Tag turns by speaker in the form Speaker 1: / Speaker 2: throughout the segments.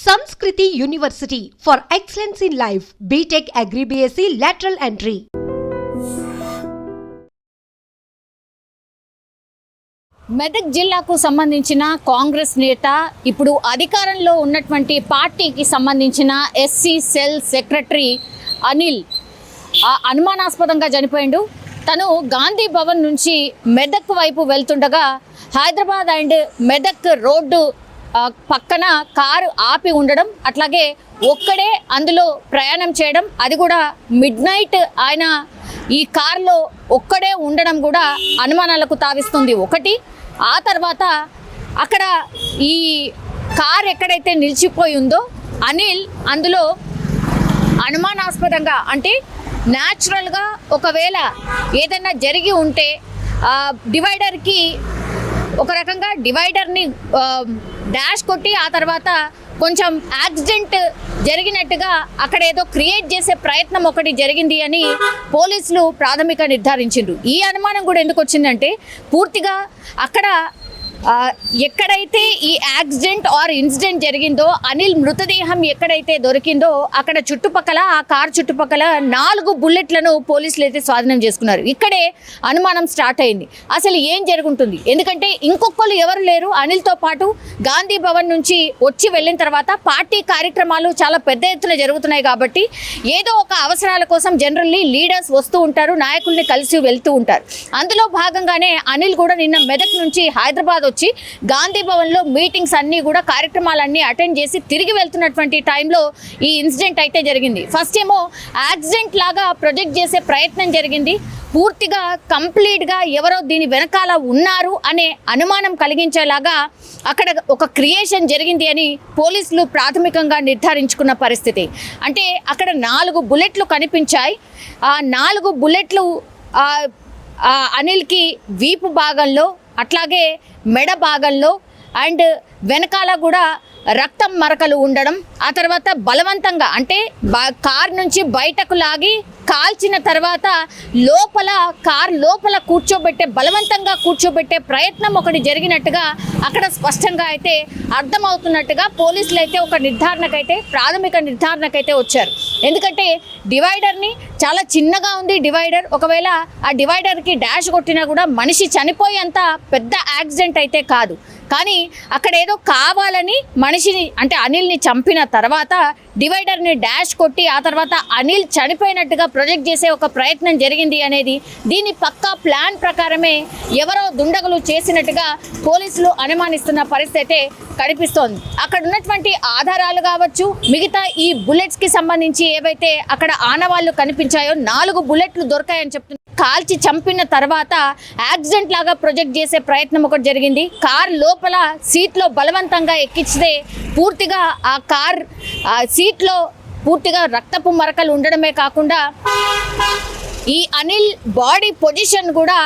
Speaker 1: Sanskriti University for excellence in life. BTech Agri BSc lateral entry.
Speaker 2: Medak జిల్లాకు సంబంధించిన కాంగ్రెస్ నేత ఇప్పుడు అధికారంలో ఉన్నటువంటి పార్టీకి సంబంధించిన ఎస్సీ సెల్ సెక్రటరీ అనిల్ అనుమానాస్పదంగా చనిపోయిండు. తను గాంధీ భవన్ నుంచి మెదక్ వైపు వెళ్తుండగా హైదరాబాద్ అండ్ మెదక్ రోడ్డు పక్కన కారు ఆపి ఉండడం, అట్లాగే ఒక్కడే అందులో ప్రయాణం చేయడం, అది కూడా మిడ్ నైట్ ఆయన ఈ కారులో ఒక్కడే ఉండడం కూడా అనుమానాలకు తావిస్తుంది ఒకటి. ఆ తర్వాత అక్కడ ఈ కార్ ఎక్కడైతే నిలిచిపోయి ఉందో అనిల్ అందులో అనుమానాస్పదంగా, అంటే న్యాచురల్గా ఒకవేళ ఏదైనా జరిగి ఉంటే డివైడర్కి ఒక రకంగా డివైడర్ని డాష్ కొట్టి ఆ తర్వాత కొంచెం యాక్సిడెంట్ జరిగినట్టుగా అక్కడ ఏదో క్రియేట్ చేసే ప్రయత్నం ఒకటి జరిగింది అని పోలీసులు ప్రాథమిక నిర్ధారించిండ్రు. ఈ అనుమానం కూడా ఎందుకు వచ్చిందంటే పూర్తిగా అక్కడ ఎక్కడైతే ఈ యాక్సిడెంట్ ఆర్ ఇన్సిడెంట్ జరిగిందో, అనిల్ మృతదేహం ఎక్కడైతే దొరికిందో అక్కడ చుట్టుపక్కల ఆ కార్ చుట్టుపక్కల 4 బుల్లెట్లను పోలీసులు అయితే స్వాధీనం చేసుకున్నారు. ఇక్కడే అనుమానం స్టార్ట్ అయింది. అసలు ఏం జరుగుతుంది? ఎందుకంటే ఇంకొకరు ఎవరు లేరు. అనిల్తో పాటు గాంధీ భవన్ నుంచి వచ్చి వెళ్ళిన తర్వాత పార్టీ కార్యక్రమాలు చాలా పెద్ద ఎత్తున జరుగుతున్నాయి కాబట్టి ఏదో ఒక అవసరాల కోసం జనరల్లీ లీడర్స్ వస్తూ ఉంటారు, నాయకుల్ని కలిసి వెళ్తూ ఉంటారు. అందులో భాగంగానే అనిల్ కూడా నిన్న మెదక్ నుంచి హైదరాబాద్ వచ్చి గాంధీ భవన్ లో మీటింగ్స్ అన్ని కూడా కార్యక్రమాలన్నీ అటెండ్ చేసి తిరిగి వెళ్తున్నటువంటి టైంలో ఈ ఇన్సిడెంట్ అయితే జరిగింది. ఫస్ట్ ఏమో యాక్సిడెంట్ లాగా ప్రొజెక్ట్ చేసే ప్రయత్నం జరిగింది. పూర్తిగా కంప్లీట్గా ఎవరో దీని వెనకాల ఉన్నారు అనే అనుమానం కలిగించేలాగా అక్కడ ఒక క్రియేషన్ జరిగింది అని పోలీసులు ప్రాథమికంగా నిర్ధారించుకున్న పరిస్థితి. అంటే అక్కడ 4 బుల్లెట్లు కనిపించాయి. ఆ 4 బుల్లెట్లు అనిల్కి వీపు భాగంలో, అట్లాగే మెడ భాగంలో అండ్ వెనకాల కూడా రక్తం మరకలు ఉండడం, ఆ తర్వాత బలవంతంగా అంటే కార్ నుంచి బయటకు లాగి కాల్చిన తర్వాత కార్ లోపల బలవంతంగా కూర్చోబెట్టే ప్రయత్నం ఒకటి జరిగినట్టుగా అక్కడ స్పష్టంగా అయితే అర్థమవుతున్నట్టుగా పోలీసులు అయితే ఒక ప్రాథమిక నిర్ధారణకైతే వచ్చారు. ఎందుకంటే డివైడర్ని చాలా చిన్నగా ఉంది డివైడర్. ఒకవేళ ఆ డివైడర్కి డాష్ కొట్టినా కూడా మనిషి చనిపోయేంత పెద్ద యాక్సిడెంట్ అయితే కాదు. కానీ అక్కడ ఏదో కావాలని మనిషిని అంటే అనిల్ని చంపిన తర్వాత డివైడర్ని డాష్ కొట్టి ఆ తర్వాత అనిల్ చనిపోయినట్టుగా ప్రొజెక్ట్ చేసే ఒక ప్రయత్నం జరిగింది అనేది దీని పక్కా ప్లాన్ ప్రకారమే ఎవరో దుండగులు చేసినట్టుగా పోలీసులు అనుమానిస్తున్న పరిస్థితి కనిపిస్తోంది. అక్కడ ఉన్నటువంటి ఆధారాలు కావచ్చు, మిగతా ఈ బుల్లెట్స్కి సంబంధించి ఏవైతే అక్కడ ఆనవాళ్లు కనిపించాయో 4 బుల్లెట్లు దొరికాయని చెప్తున్నారు. కాల్చి చంపిన తర్వాత యాక్సిడెంట్ లాగా ప్రొజెక్ట్ చేసే ప్రయత్నం ఒకటి జరిగింది. కార్ లోపల సీట్లో బలవంతంగా ఎక్కించితే పూర్తిగా ఆ కార్ సీట్లో పూర్తిగా రక్తపు మరకలు ఉండడమే కాకుండా ఈ అనిల్ బాడీ పొజిషన్ కూడా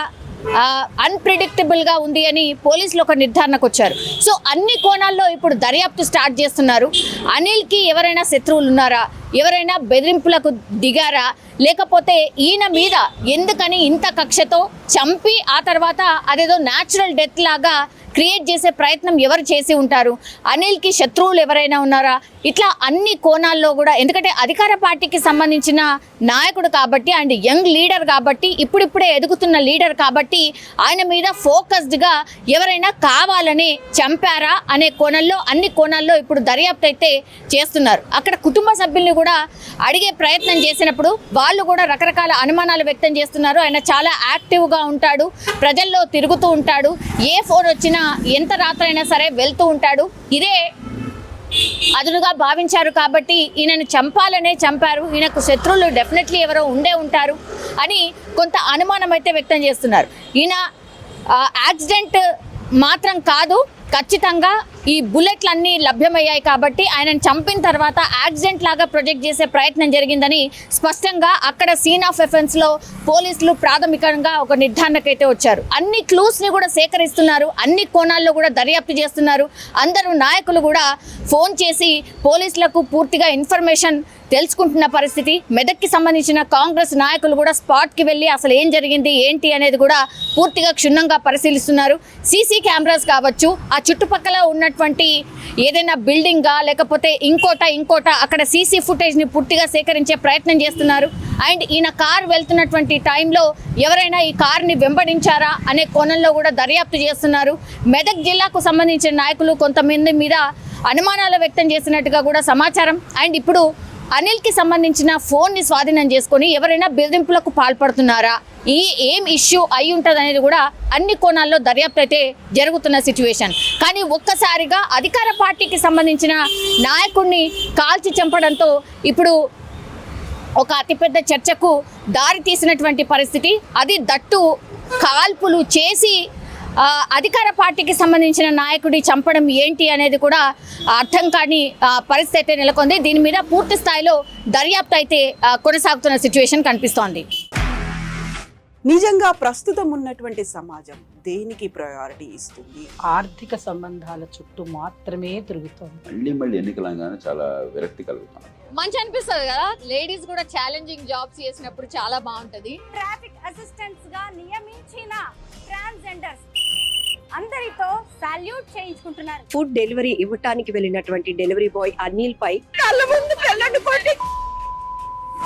Speaker 2: అన్ప్రిడిక్టబుల్గా ఉంది అని పోలీసులు ఒక నిర్ధారణకు వచ్చారు. సో అన్ని కోణాల్లో ఇప్పుడు దర్యాప్తు స్టార్ట్ చేస్తున్నారు. అనిల్కి ఎవరైనా శత్రువులు ఉన్నారా, ఎవరైనా బెదిరింపులకు దిగారా, లేకపోతే ఈయన మీద ఎందుకని ఇంత కక్షతో చంపి ఆ తర్వాత అదేదో న్యాచురల్ డెత్ లాగా క్రియేట్ చేసే ప్రయత్నం ఎవరు చేసి ఉంటారు, అనిల్కి శత్రువులు ఎవరైనా ఉన్నారా, ఇట్లా అన్ని కోణాల్లో కూడా. ఎందుకంటే అధికార పార్టీకి సంబంధించిన నాయకుడు కాబట్టి అండ్ యంగ్ లీడర్ కాబట్టి, ఇప్పుడిప్పుడే ఎదుగుతున్న లీడర్ కాబట్టి ఆయన మీద ఫోకస్డ్గా ఎవరైనా కావాలని చంపారా అనే కోణంలో అన్ని కోణాల్లో ఇప్పుడు దర్యాప్తు అయితే చేస్తున్నారు. అక్కడ కుటుంబ సభ్యుల్ని కూడా అడిగే ప్రయత్నం చేసినప్పుడు వాళ్ళు కూడా రకరకాల అనుమానాలు వ్యక్తం చేస్తున్నారు. ఆయన చాలా యాక్టివ్గా ఉంటాడు, ప్రజల్లో తిరుగుతూ ఉంటాడు, ఏ ఫోన్ వచ్చినా ఎంత రాత్రైనా సరే వెళ్తూ ఉంటాడు, ఇదే అదునుగా భావించారు కాబట్టి ఈయనను చంపాలనే చంపారు, ఈయనకు శత్రువులు డెఫినెట్లీ ఎవరో ఉండే ఉంటారు అని కొంత అనుమానం అయితే వ్యక్తం చేస్తున్నారు. ఈయన యాక్సిడెంట్ మాత్రం కాదు, ఖచ్చితంగా ఈ బుల్లెట్లన్నీ లభ్యమయ్యాయి కాబట్టి ఆయనను చంపిన తర్వాత యాక్సిడెంట్ లాగా ప్రొజెక్ట్ చేసే ప్రయత్నం జరిగిందని స్పష్టంగా అక్కడ సీన్ ఆఫ్ ఎఫెన్స్లో పోలీసులు ప్రాథమికంగా ఒక నిర్ధారణకైతే వచ్చారు. అన్ని క్లూస్ని కూడా సేకరిస్తున్నారు, అన్ని కోణాల్లో కూడా దర్యాప్తు చేస్తున్నారు. అందరూ నాయకులు కూడా ఫోన్ చేసి పోలీసులకు పూర్తిగా ఇన్ఫర్మేషన్ తెలుసుకుంటున్న పరిస్థితి. మెదక్కి సంబంధించిన కాంగ్రెస్ నాయకులు కూడా స్పాట్కి వెళ్ళి అసలు ఏం జరిగింది ఏంటి అనేది కూడా పూర్తిగా క్షుణ్ణంగా పరిశీలిస్తున్నారు. సీసీ కెమెరాస్ కావచ్చు, ఆ చుట్టుపక్కల ఉన్నటువంటి ఏదైనా బిల్డింగా లేకపోతే ఇంకోట అక్కడ సీసీ ఫుటేజ్ని పూర్తిగా సేకరించే ప్రయత్నం చేస్తున్నారు. అండ్ ఈయన కార్ వెళ్తున్నటువంటి టైంలో ఎవరైనా ఈ కార్ని వెంబడించారా అనే కోణంలో కూడా దర్యాప్తు చేస్తున్నారు. మెదక్ జిల్లాకు సంబంధించిన నాయకులు కొంతమంది మీద అనుమానాలు వ్యక్తం చేసినట్టుగా కూడా సమాచారం. అండ్ ఇప్పుడు అనిల్కి సంబంధించిన ఫోన్ని స్వాధీనం చేసుకొని ఎవరైనా బెదిరింపులకు పాల్పడుతున్నారా, ఏం ఇష్యూ అయి ఉంటుంది అనేది కూడా అన్ని కోణాల్లో దర్యాప్తు అయితే జరుగుతున్న సిచ్యువేషన్. కానీ ఒక్కసారిగా అధికార పార్టీకి సంబంధించిన నాయకుడిని కాల్చి చంపడంతో ఇప్పుడు ఒక అతిపెద్ద చర్చకు దారి తీసినటువంటి పరిస్థితి. అది దట్టు కాల్పులు చేసి అధికార పార్టీకి సంబంధించిన నాయకుడి చంపడం ఏంటి అనేది కూడా అర్థం కాని పరిస్థితి అయితే నెలకొంది. దీని మీద పూర్తి స్థాయిలో దర్యాప్తు అయితే కొనసాగుతున్న సిచ్యువేషన్ కనిపిస్తోంది.
Speaker 3: నిజంగా ప్రస్తుతం ఉన్నటువంటి సమాజం దేనికి ప్రయారిటీ ఇస్తుంది?
Speaker 4: ఆర్థిక సంబంధాల చుట్టూ మాత్రమే తిరుగుతోంది.
Speaker 5: మళ్ళీ ఎన్నికలంగానే చాలా విరక్తి కలుగుతాం.
Speaker 2: మంచి అనిపిస్తుంది కదా, లేడీస్ కూడా ఛాలెంజింగ్ జాబ్స్ చేసినప్పుడు చాలా బాగుంటది.
Speaker 6: ట్రాఫిక్ అసిస్టెంట్స్ గా నియమించిన ట్రాన్స్జెండర్స్ అందరితో సాల్యూట్ చేయించుకుంటున్నారు.
Speaker 7: ఫుడ్ డెలివరీ ఇవ్వటానికి వెళ్ళినటువంటి డెలివరీ బాయ్ అనిల్ పై
Speaker 3: కళ్ళ ముందు పెళ్ళండి